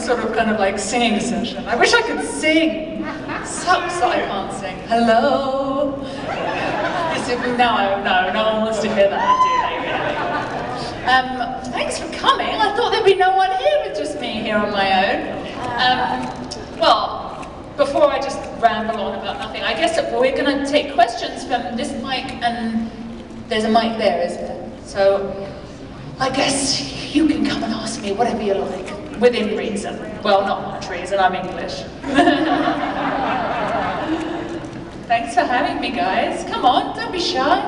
sort of kind of like singing session. I wish I could sing. Sucks that I can't sing. Hello. No one wants to hear that, do they really? Thanks for coming. I thought there'd be no one here with just me here on my own. Well, before I just ramble on about nothing, I guess we're going to take questions from this mic, and there's a mic there, isn't there? So I guess you can come and ask me whatever you like, within reason. Well, not much reason, I'm English. Thanks for having me, guys. Come on, don't be shy.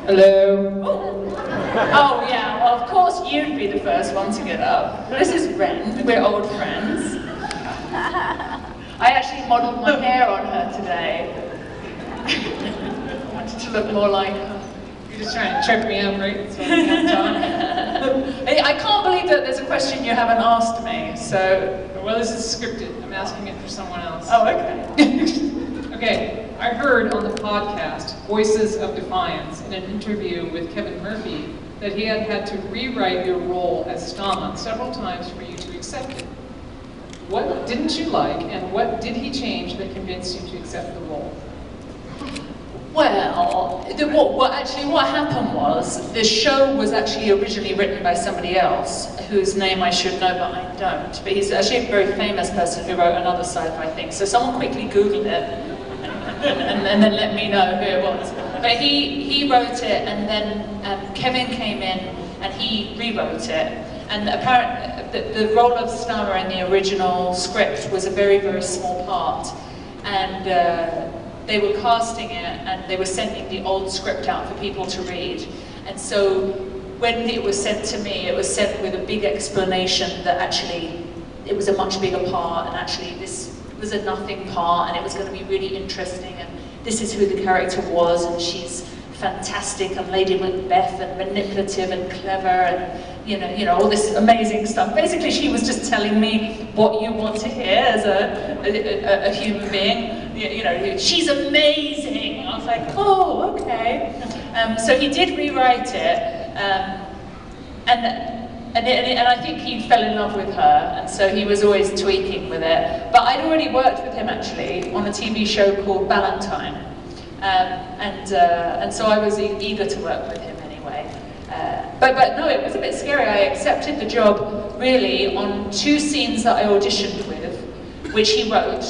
Hello. Oh yeah, well of course you'd be the first one to get up. This is Ren, we're old friends. I actually modelled my hair on her today. I wanted to look more like her. You're just trying to check me out, right? So I can't believe that there's a question you haven't asked me, so... Well, this is scripted. I'm asking it for someone else. Oh, okay. Okay, I heard on the podcast, Voices of Defiance, in an interview with Kevin Murphy, that he had had to rewrite your role as Stama several times for you to accept it. What didn't you like, and what did he change that convinced you to accept the role? Well, what happened was, the show was actually originally written by somebody else, whose name I should know, but I don't. But he's actually a very famous person who wrote another sci-fi thing. So someone quickly Googled it, and then let me know who it was. But he wrote it, and then Kevin came in, and he rewrote it. And apparently, the role of Stama in the original script was a very, very small part. And they were casting it, and they were sending the old script out for people to read. And so when it was sent to me, it was sent with a big explanation that actually it was a much bigger part, and actually this was a nothing part, and it was going to be really interesting, and this is who the character was, and she's fantastic, and Lady Macbeth, and manipulative, and clever, and you know all this amazing stuff. Basically, she was just telling me what you want to hear as a human being. You know, she's amazing. I was like, oh, okay. So he did rewrite it, and I think he fell in love with her, and so he was always tweaking with it. But I'd already worked with him actually on a TV show called Valentine, and so I was eager to work with him anyway. But no, it was a bit scary. I accepted the job really on 2 scenes that I auditioned with, which he wrote,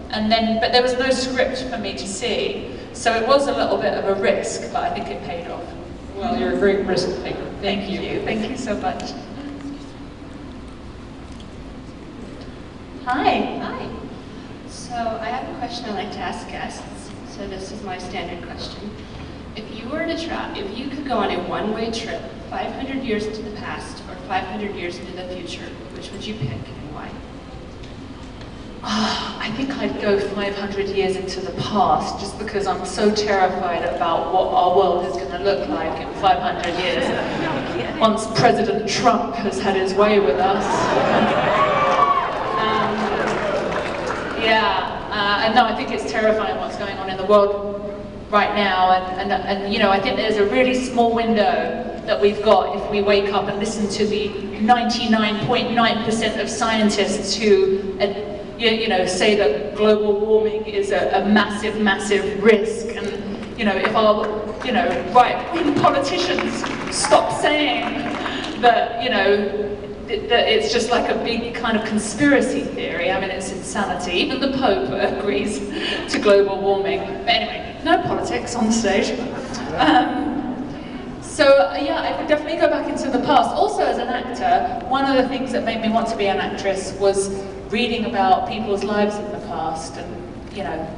but there was no script for me to see, so it was a little bit of a risk, but I think it paid off. Well, you're a great risk taker. Thank you. Thank you so much. Hi. Hi. So I have a question I like to ask guests. So this is my standard question. If you could go on a one-way trip, 500 years into the past or 500 years into the future, which would you pick and why? I think I'd go 500 years into the past, just because I'm so terrified about what our world is going to look like in 500 years. Once President Trump has had his way with us. And no, I think it's terrifying what's going on in the world right now, and you know, I think there's a really small window that we've got if we wake up and listen to the 99.9% of scientists who you know, say that global warming is a massive, massive risk, and you know, if our right-wing politicians stop saying that, you know, that it's just like a big kind of conspiracy theory. I mean, it's insanity. Even the Pope agrees to global warming. But anyway, no politics on the stage. So yeah, I would definitely go back into the past. Also, as an actor, one of the things that made me want to be an actress was reading about people's lives in the past, and you know,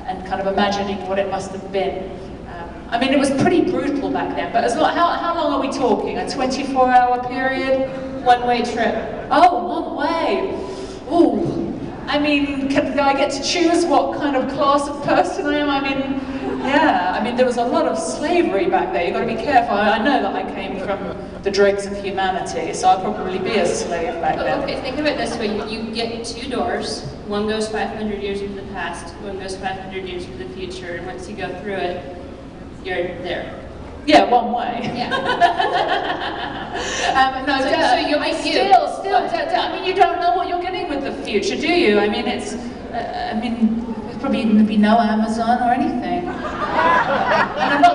and kind of imagining what it must have been. I mean, it was pretty brutal back then. But how long are we talking? A 24-hour period? One-way trip? Oh, one way. Ooh. I mean, do I get to choose what kind of class of person I am? I mean, yeah. I mean, there was a lot of slavery back there. You've got to be careful. I know that I came from the dregs of humanity, so I'll probably be a slave back then. Okay, think of it this way. You get 2 doors. One goes 500 years into the past. One goes 500 years into the future. And once you go through it, you're there. Yeah, one way. Yeah. No, so you might still, I mean, you don't future, do you? I mean, there's probably going to be no Amazon or anything. And I'm not